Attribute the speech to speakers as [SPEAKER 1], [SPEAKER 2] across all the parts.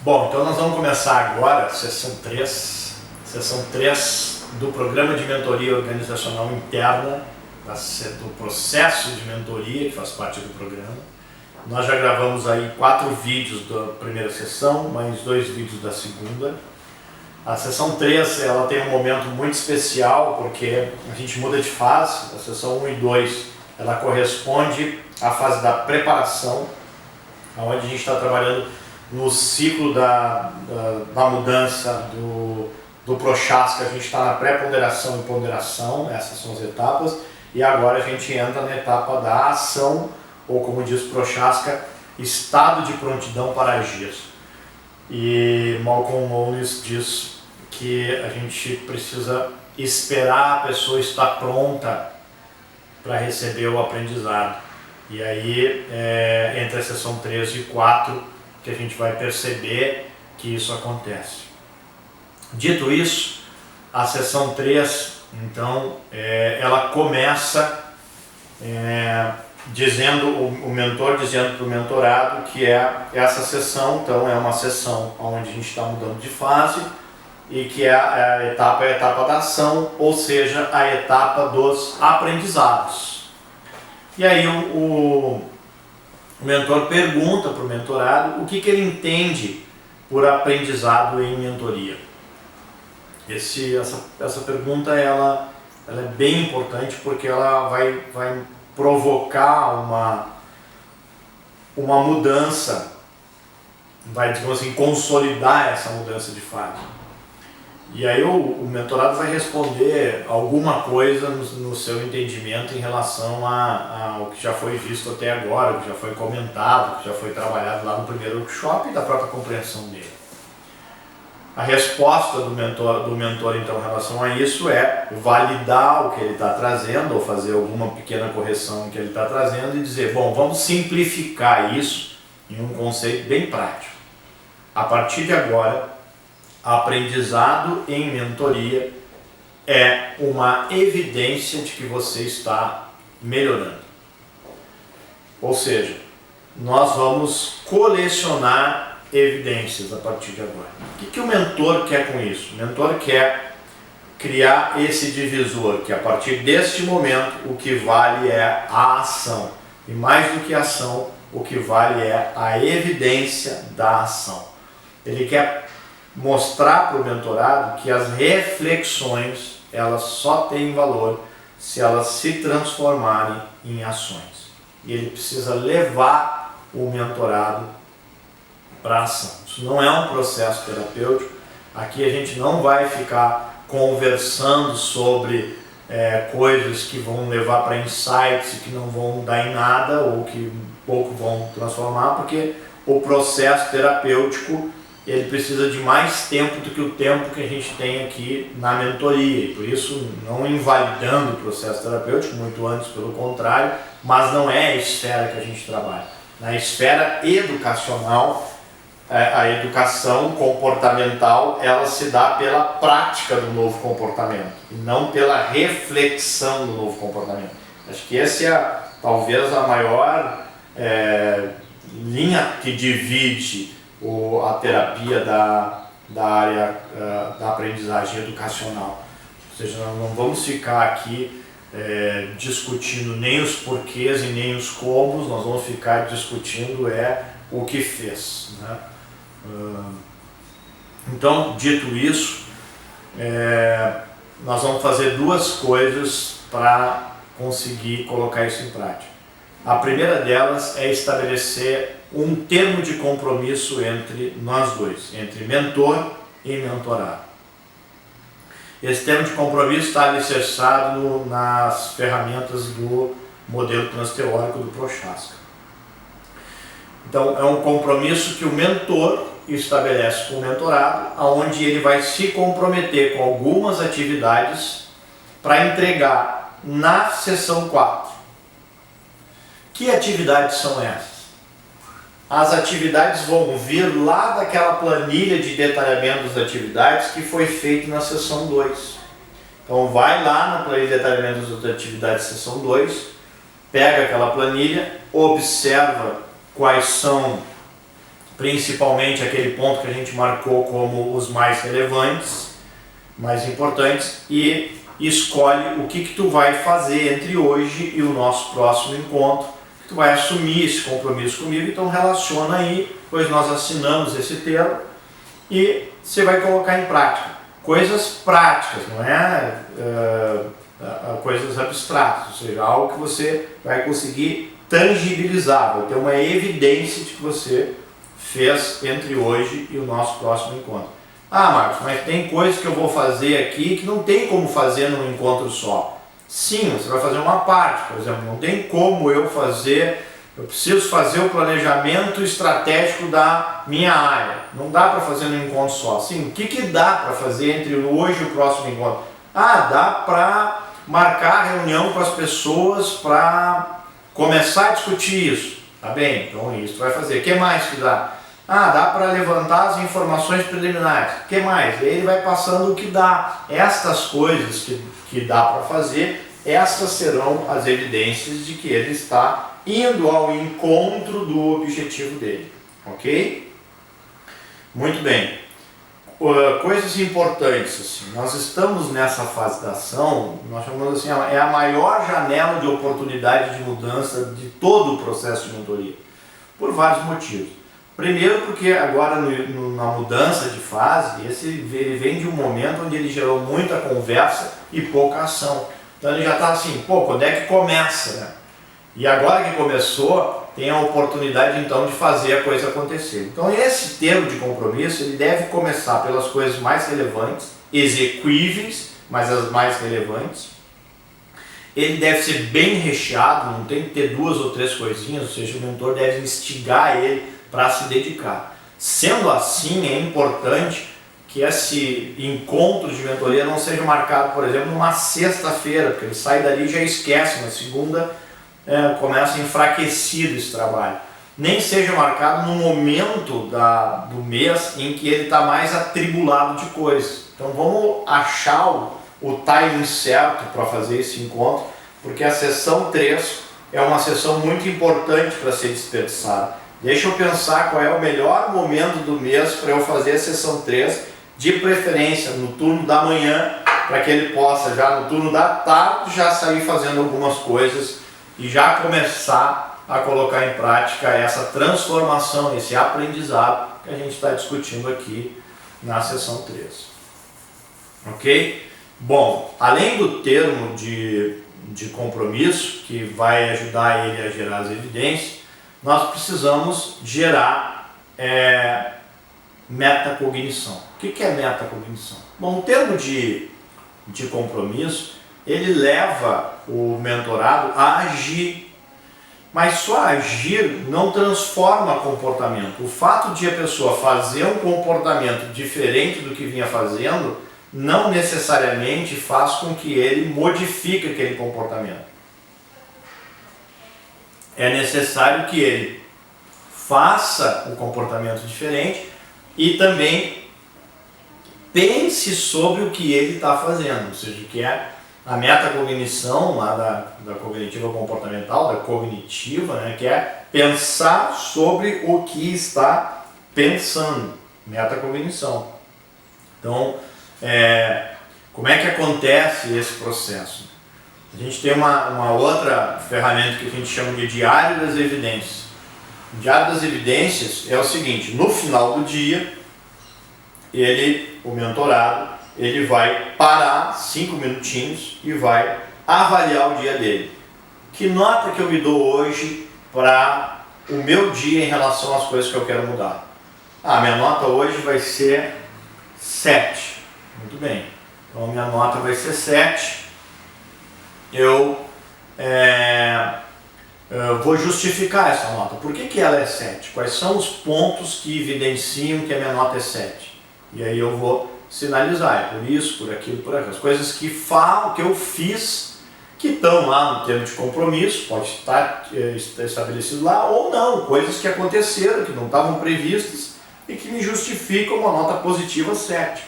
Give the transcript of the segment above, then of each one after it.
[SPEAKER 1] Bom, então nós vamos começar agora a sessão 3 do Programa de Mentoria Organizacional Interna, do processo de mentoria que faz parte do programa. Nós já gravamos aí 4 vídeos da primeira sessão, mais 2 vídeos da segunda. A sessão 3 ela tem um momento muito especial porque a gente muda de fase. A sessão 1 e 2 ela corresponde à fase da preparação, onde a gente está trabalhando no ciclo da mudança do Prochaska. A gente está na pré-ponderação e ponderação, essas são as etapas, e agora a gente entra na etapa da ação, ou como diz Prochaska, estado de prontidão para agir. E Malcolm Monis diz que a gente precisa esperar a pessoa estar pronta para receber o aprendizado. E aí, entre a sessão 3 e 4, que a gente vai perceber que isso acontece. Dito isso, a sessão 3, então, ela começa dizendo, o mentor dizendo para o mentorado que essa sessão, então, é uma sessão onde a gente está mudando de fase e que a etapa da ação, ou seja, a etapa dos aprendizados. E aí o mentor pergunta para o mentorado o que ele entende por aprendizado em mentoria. Essa pergunta ela é bem importante porque ela vai provocar uma mudança, vai, digamos assim, consolidar essa mudança de fase. E aí o mentorado vai responder alguma coisa no seu entendimento em relação ao que já foi visto até agora, o que já foi comentado, o que já foi trabalhado lá no primeiro workshop e da própria compreensão dele. A resposta do mentor então em relação a isso é validar o que ele está trazendo, ou fazer alguma pequena correção que ele está trazendo e dizer, bom, vamos simplificar isso em um conceito bem prático. A partir de agora, aprendizado em mentoria é uma evidência de que você está melhorando. Ou seja, nós vamos colecionar evidências a partir de agora. O que o mentor quer com isso? O mentor quer criar esse divisor, que a partir deste momento o que vale é a ação. E mais do que a ação, o que vale é a evidência da ação. Ele quer mostrar para o mentorado que as reflexões elas só têm valor se elas se transformarem em ações. E ele precisa levar o mentorado para a ação. Isso não é um processo terapêutico. Aqui a gente não vai ficar conversando sobre coisas que vão levar para insights que não vão dar em nada ou que pouco vão transformar, porque o processo terapêutico ele precisa de mais tempo do que o tempo que a gente tem aqui na mentoria. E por isso, não invalidando o processo terapêutico, muito antes pelo contrário, mas não é a esfera que a gente trabalha. Na esfera educacional, a educação comportamental, ela se dá pela prática do novo comportamento, e não pela reflexão do novo comportamento. Acho que essa é talvez a maior linha que divide a terapia da área da aprendizagem educacional. Ou seja, nós não vamos ficar aqui discutindo nem os porquês e nem os comos, nós vamos ficar discutindo o que fez, né? Então, dito isso, nós vamos fazer 2 coisas para conseguir colocar isso em prática. A primeira delas é estabelecer um termo de compromisso entre nós dois, entre mentor e mentorado. Esse termo de compromisso está alicerçado nas ferramentas do modelo transteórico do Prochaska. Então, é um compromisso que o mentor estabelece com o mentorado, onde ele vai se comprometer com algumas atividades para entregar na sessão 4. Que atividades são essas? As atividades vão vir lá daquela planilha de detalhamento das atividades que foi feita na sessão 2. Então vai lá na planilha de detalhamento das atividades sessão 2, pega aquela planilha, observa quais são principalmente aquele ponto que a gente marcou como os mais relevantes, mais importantes, e escolhe o que tu vai fazer entre hoje e o nosso próximo encontro, que tu vai assumir esse compromisso comigo. Então relaciona aí, pois nós assinamos esse termo e você vai colocar em prática. Coisas práticas, não é coisas abstratas, ou seja, algo que você vai conseguir tangibilizar, vai ter uma evidência de que você fez entre hoje e o nosso próximo encontro. Ah, Marcos, mas tem coisas que eu vou fazer aqui que não tem como fazer num encontro só. Sim, você vai fazer uma parte, por exemplo, não tem como eu preciso fazer o planejamento estratégico da minha área. Não dá para fazer num encontro só. Sim, o que dá para fazer entre hoje e o próximo encontro? Ah, dá para marcar reunião com as pessoas para começar a discutir isso. Tá bem, então isso tu vai fazer. O que mais que dá? Ah, dá para levantar as informações preliminares. O que mais? E aí ele vai passando o que dá. Estas coisas que dá para fazer, estas serão as evidências de que ele está indo ao encontro do objetivo dele. Ok? Muito bem. Coisas importantes. Assim, nós estamos nessa fase da ação, nós chamamos assim, é a maior janela de oportunidade de mudança de todo o processo de mentoria. Por vários motivos. Primeiro porque agora na mudança de fase, ele vem de um momento onde ele gerou muita conversa e pouca ação. Então ele já está assim, quando é que começa? Né? E agora que começou, tem a oportunidade então de fazer a coisa acontecer. Então esse termo de compromisso, ele deve começar pelas coisas mais relevantes, execuíveis, mas as mais relevantes. Ele deve ser bem recheado, não tem que ter 2 ou 3 coisinhas, ou seja, o mentor deve instigar ele para se dedicar. Sendo assim, é importante que esse encontro de mentoria não seja marcado, por exemplo, numa sexta-feira, porque ele sai dali e já esquece, na segunda começa enfraquecido esse trabalho. Nem seja marcado no momento do mês em que ele está mais atribulado de coisas. Então vamos achar o timing certo para fazer esse encontro, porque a sessão 3 é uma sessão muito importante para ser desperdiçada. Deixa eu pensar qual é o melhor momento do mês para eu fazer a sessão 3, de preferência no turno da manhã, para que ele possa já no turno da tarde já sair fazendo algumas coisas e já começar a colocar em prática essa transformação, esse aprendizado que a gente está discutindo aqui na sessão 3. Ok? Bom, além do termo de compromisso, que vai ajudar ele a gerar as evidências, nós precisamos gerar metacognição. O que é metacognição? Bom, o termo de compromisso, ele leva o mentorado a agir, mas só agir não transforma comportamento. O fato de a pessoa fazer um comportamento diferente do que vinha fazendo, não necessariamente faz com que ele modifique aquele comportamento. É necessário que ele faça um comportamento diferente e também pense sobre o que ele está fazendo, ou seja, que é a metacognição lá da cognitiva comportamental, da cognitiva, né, que é pensar sobre o que está pensando, metacognição. Então, como é que acontece esse processo? A gente tem uma outra ferramenta que a gente chama de Diário das Evidências. O Diário das Evidências é o seguinte: no final do dia, o mentorado, ele vai parar 5 minutinhos e vai avaliar o dia dele. Que nota que eu me dou hoje para o meu dia em relação às coisas que eu quero mudar? Minha nota hoje vai ser 7. Muito bem. Então minha nota vai ser 7. Eu vou justificar essa nota. Por que ela é 7? Quais são os pontos que evidenciam que a minha nota é 7? E aí eu vou sinalizar, por isso, por aquilo, por aquilo. As coisas que eu fiz, que estão lá no termo de compromisso, pode estar estabelecido lá ou não, coisas que aconteceram, que não estavam previstas e que me justificam uma nota positiva 7.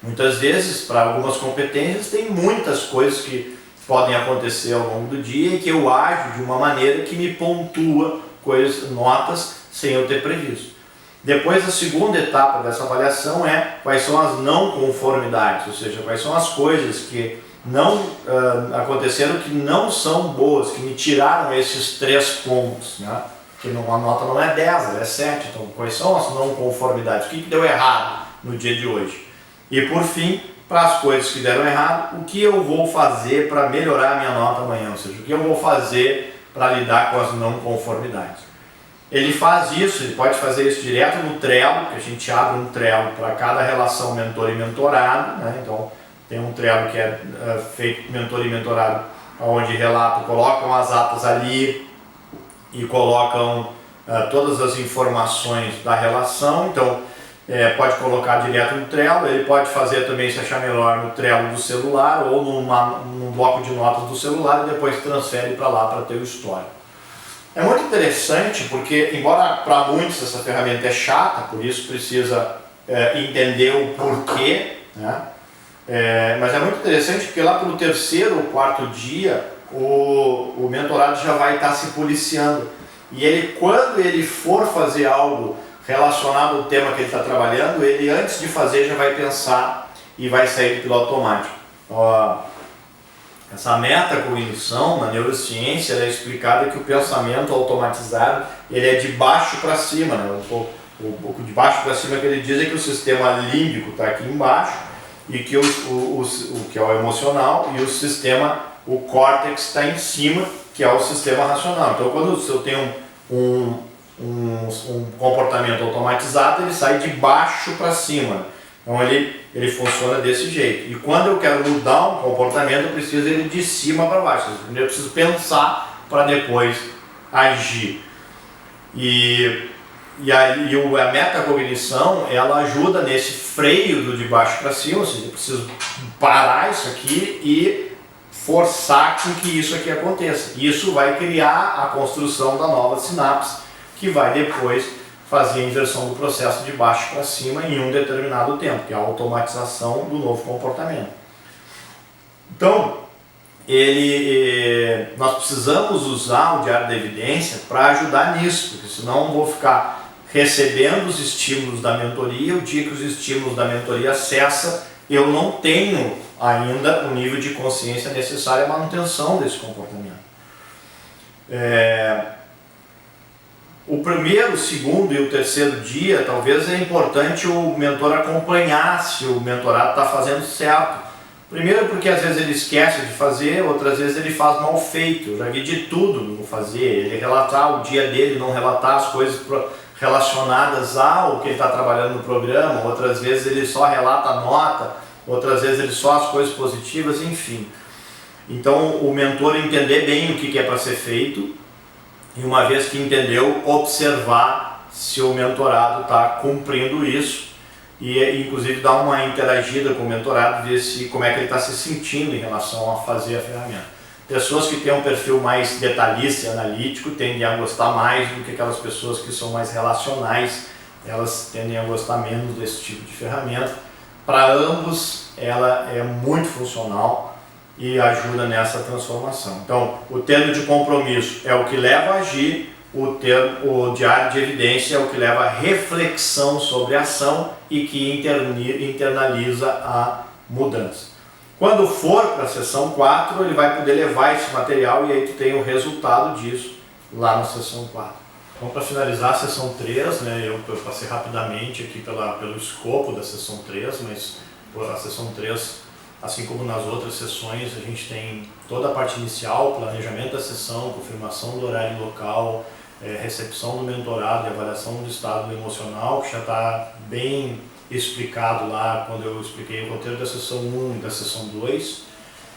[SPEAKER 1] Muitas vezes, para algumas competências, tem muitas coisas que podem acontecer ao longo do dia e que eu ajo de uma maneira que me pontua notas sem eu ter previsto. Depois, a segunda etapa dessa avaliação é quais são as não conformidades, ou seja, quais são as coisas que não aconteceram que não são boas, que me tiraram esses 3 pontos, né? Porque a nota não é 10, ela é 7, então quais são as não conformidades, o que deu errado no dia de hoje? E por fim, para as coisas que deram errado, o que eu vou fazer para melhorar a minha nota amanhã, ou seja, o que eu vou fazer para lidar com as não conformidades. Ele faz isso, ele pode fazer isso direto no Trello, que a gente abre um Trello para cada relação mentor e mentorado, né? Então tem um Trello que é feito mentor e mentorado, onde relato, colocam as atas ali e colocam todas as informações da relação. Então pode colocar direto no Trello, ele pode fazer também, se achar melhor, no Trello do celular ou num bloco de notas do celular e depois transfere para lá para ter o histórico. É muito interessante porque, embora para muitos essa ferramenta é chata, por isso precisa entender o porquê, né? Mas é muito interessante porque lá pelo 3º ou 4º dia o mentorado já vai estar se policiando. E ele, quando ele for fazer algo relacionado ao tema que ele está trabalhando, ele antes de fazer já vai pensar e vai sair do piloto automático. Essa metacognição na neurociência é explicada que o pensamento automatizado ele é de baixo para cima, né? O pouco de baixo para cima que ele diz é que o sistema límbico está aqui embaixo e que o que é o emocional e o córtex está em cima, que é o sistema racional. Então quando eu tenho um comportamento automatizado, ele sai de baixo para cima. Então ele funciona desse jeito. E quando eu quero mudar um comportamento, eu preciso ele de cima para baixo. Eu preciso pensar para depois agir. A metacognição, ela ajuda nesse freio do de baixo para cima, ou seja, eu preciso parar isso aqui e forçar com que isso aqui aconteça. Isso vai criar a construção da nova sinapse, que vai depois fazer a inversão do processo de baixo para cima em um determinado tempo, que é a automatização do novo comportamento. Então, nós precisamos usar o diário da evidência para ajudar nisso, porque senão eu vou ficar recebendo os estímulos da mentoria, o dia que os estímulos da mentoria cessam, eu não tenho ainda o nível de consciência necessário à manutenção desse comportamento. O 1º, o 2º e o 3º dia, talvez é importante o mentor acompanhar se o mentorado está fazendo certo. Primeiro porque às vezes ele esquece de fazer, outras vezes ele faz mal feito. Eu já vi de tudo no fazer, ele relatar o dia dele, não relatar as coisas relacionadas ao que ele está trabalhando no programa, outras vezes ele só relata a nota, outras vezes ele só as coisas positivas, enfim. Então o mentor entender bem o que é para ser feito, e uma vez que entendeu, observar se o mentorado está cumprindo isso e inclusive dar uma interagida com o mentorado, ver como é que ele está se sentindo em relação a fazer a ferramenta. Pessoas que têm um perfil mais detalhista e analítico tendem a gostar mais do que aquelas pessoas que são mais relacionais, elas tendem a gostar menos desse tipo de ferramenta. Para ambos ela é muito funcional e ajuda nessa transformação. Então, o termo de compromisso é o que leva a agir, o diário de evidência é o que leva a reflexão sobre a ação e que internaliza a mudança. Quando for para a sessão 4, ele vai poder levar esse material e aí tu tem o resultado disso lá na sessão 4. Então, para finalizar a sessão 3, né, eu passei rapidamente aqui pelo escopo da sessão 3, mas a sessão 3, assim como nas outras sessões, a gente tem toda a parte inicial, planejamento da sessão, confirmação do horário local, recepção do mentorado e avaliação do estado emocional, que já está bem explicado lá quando eu expliquei o roteiro da sessão 1 e da sessão 2.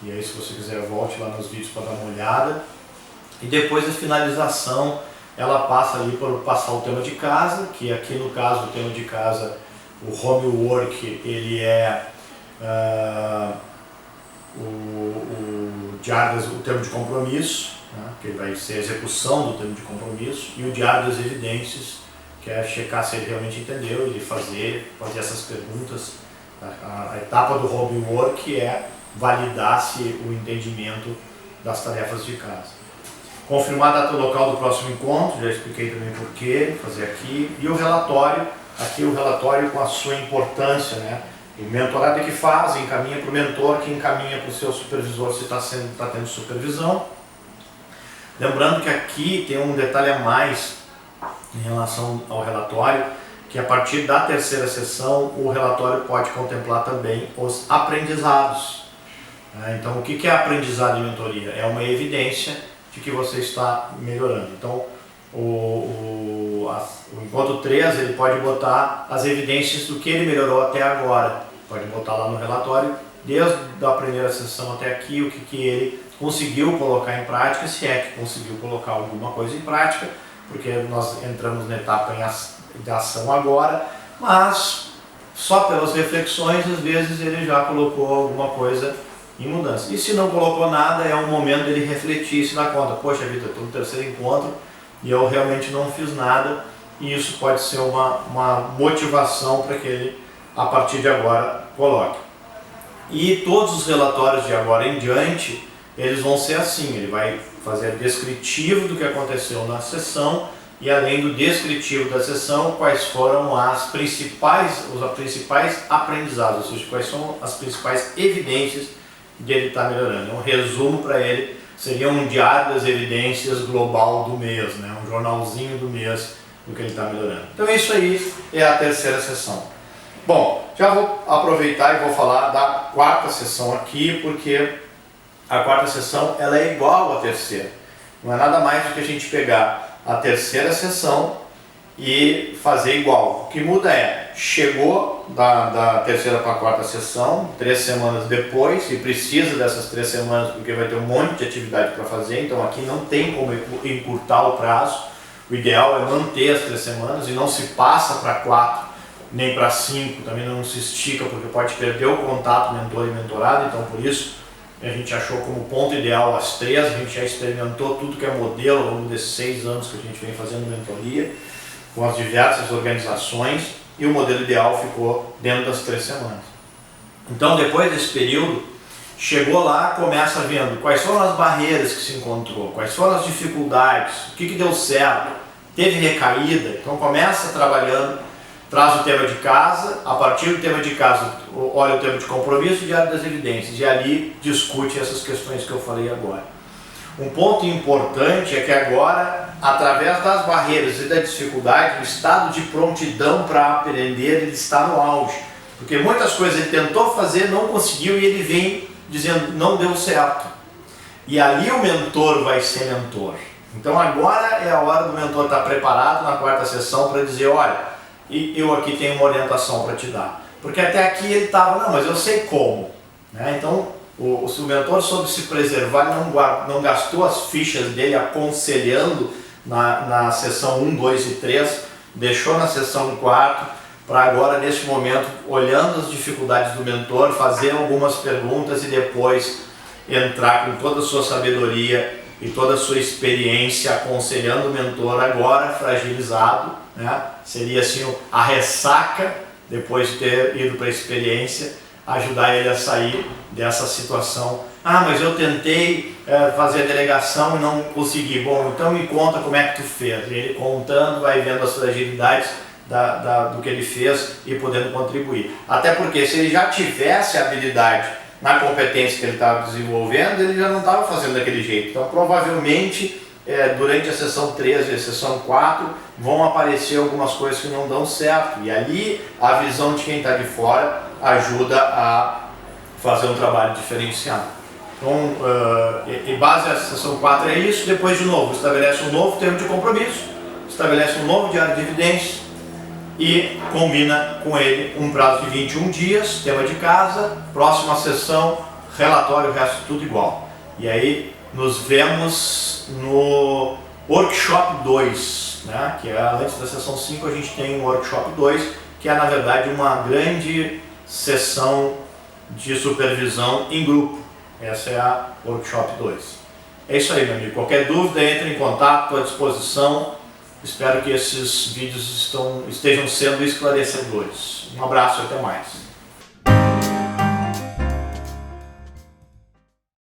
[SPEAKER 1] E aí, se você quiser, volte lá nos vídeos para dar uma olhada. E depois da finalização, ela passa ali por passar o tema de casa, que aqui no caso, o tema de casa, o homework, ele é o termo de compromisso, né, que vai ser a execução do termo de compromisso, e o diário das evidências, que é checar se ele realmente entendeu e fazer essas perguntas. A etapa do homework é validar se o entendimento das tarefas de casa. confirmar a data local do próximo encontro, já expliquei também por que fazer aqui, e o relatório, aqui o relatório com a sua importância, né? O mentorado é que faz, encaminha para o mentor, que encaminha para o seu supervisor se está tendo supervisão. Lembrando que aqui tem um detalhe a mais em relação ao relatório, que a partir da terceira sessão o relatório pode contemplar também os aprendizados. Então, o que é aprendizado em mentoria? É uma evidência de que você está melhorando. Então, o encontro 3 ele pode botar as evidências do que ele melhorou até agora. Pode botar lá no relatório, desde a primeira sessão até aqui, o que ele conseguiu colocar em prática, se é que conseguiu colocar alguma coisa em prática, porque nós entramos na etapa de ação agora, mas só pelas reflexões, às vezes ele já colocou alguma coisa em mudança. E se não colocou nada, é um momento dele refletir e se dar conta, poxa vida, estou no terceiro encontro e eu realmente não fiz nada, e isso pode ser uma motivação para que ele, a partir de agora, coloque. E todos os relatórios de agora em diante, eles vão ser assim, ele vai fazer descritivo do que aconteceu na sessão, e além do descritivo da sessão, quais foram os principais aprendizados, ou seja, quais são as principais evidências de ele estar melhorando. Um resumo para ele seria um diário das evidências global do mês, né? Um jornalzinho do mês do que ele está melhorando. Então isso aí é a terceira sessão. Bom, já vou aproveitar e vou falar da quarta sessão aqui, porque a quarta sessão ela é igual à terceira. Não é nada mais do que a gente pegar a terceira sessão e fazer igual. O que muda é, chegou da terceira para a quarta sessão, 3 semanas depois, e precisa dessas 3 semanas porque vai ter um monte de atividade para fazer, então aqui não tem como encurtar o prazo. O ideal é manter as 3 semanas e não se passa para 4, nem para 5, também não se estica, porque pode perder o contato mentor e mentorado, então por isso a gente achou como ponto ideal as 3, a gente já experimentou tudo que é modelo ao longo desses 6 anos que a gente vem fazendo mentoria, com as diversas organizações, e o modelo ideal ficou dentro das 3 semanas. Então depois desse período, chegou lá, começa vendo quais foram as barreiras que se encontrou, quais foram as dificuldades, o que deu certo, teve recaída, então começa trabalhando, traz o tema de casa, a partir do tema de casa, olha o tema de compromisso e diário das evidências, e ali discute essas questões que eu falei agora. Um ponto importante é que agora, através das barreiras e da dificuldade, o estado de prontidão para aprender ele está no auge, porque muitas coisas ele tentou fazer, não conseguiu, e ele vem dizendo, não deu certo. E ali o mentor vai ser mentor. Então agora é a hora do mentor estar preparado na quarta sessão para dizer, olha, e eu aqui tenho uma orientação para te dar. Porque até aqui ele estava, não, mas eu sei como. Né? Então, o mentor soube se preservar, não gastou as fichas dele aconselhando na sessão 1, 2 e 3, deixou na sessão 4, para agora, neste momento, olhando as dificuldades do mentor, fazer algumas perguntas e depois entrar com toda a sua sabedoria e toda a sua experiência aconselhando o mentor agora fragilizado, né? Seria assim a ressaca depois de ter ido para a experiência, ajudar ele a sair dessa situação. Ah, mas eu tentei fazer a delegação e não consegui. Bom, então me conta como é que tu fez. E ele contando, vai vendo as fragilidades do que ele fez e podendo contribuir. Até porque se ele já tivesse a habilidade na competência que ele estava desenvolvendo, ele já não estava fazendo daquele jeito. Então provavelmente durante a sessão 3 e a sessão 4 vão aparecer algumas coisas que não dão certo, e ali a visão de quem está de fora ajuda a fazer um trabalho diferenciado. Então, em base à sessão 4 é isso. Depois, de novo, estabelece um novo termo de compromisso, estabelece um novo diário de evidências e combina com ele um prazo de 21 dias, tema de casa, próxima sessão, relatório, o resto tudo igual. E aí nos vemos no Workshop 2, né? Que é antes da sessão 5 a gente tem o Workshop 2, que é na verdade uma grande sessão de supervisão em grupo. Essa é a Workshop 2. É isso aí, meu amigo. Qualquer dúvida, entre em contato, estou à disposição. Espero que esses vídeos estejam sendo esclarecedores. Um abraço e até mais.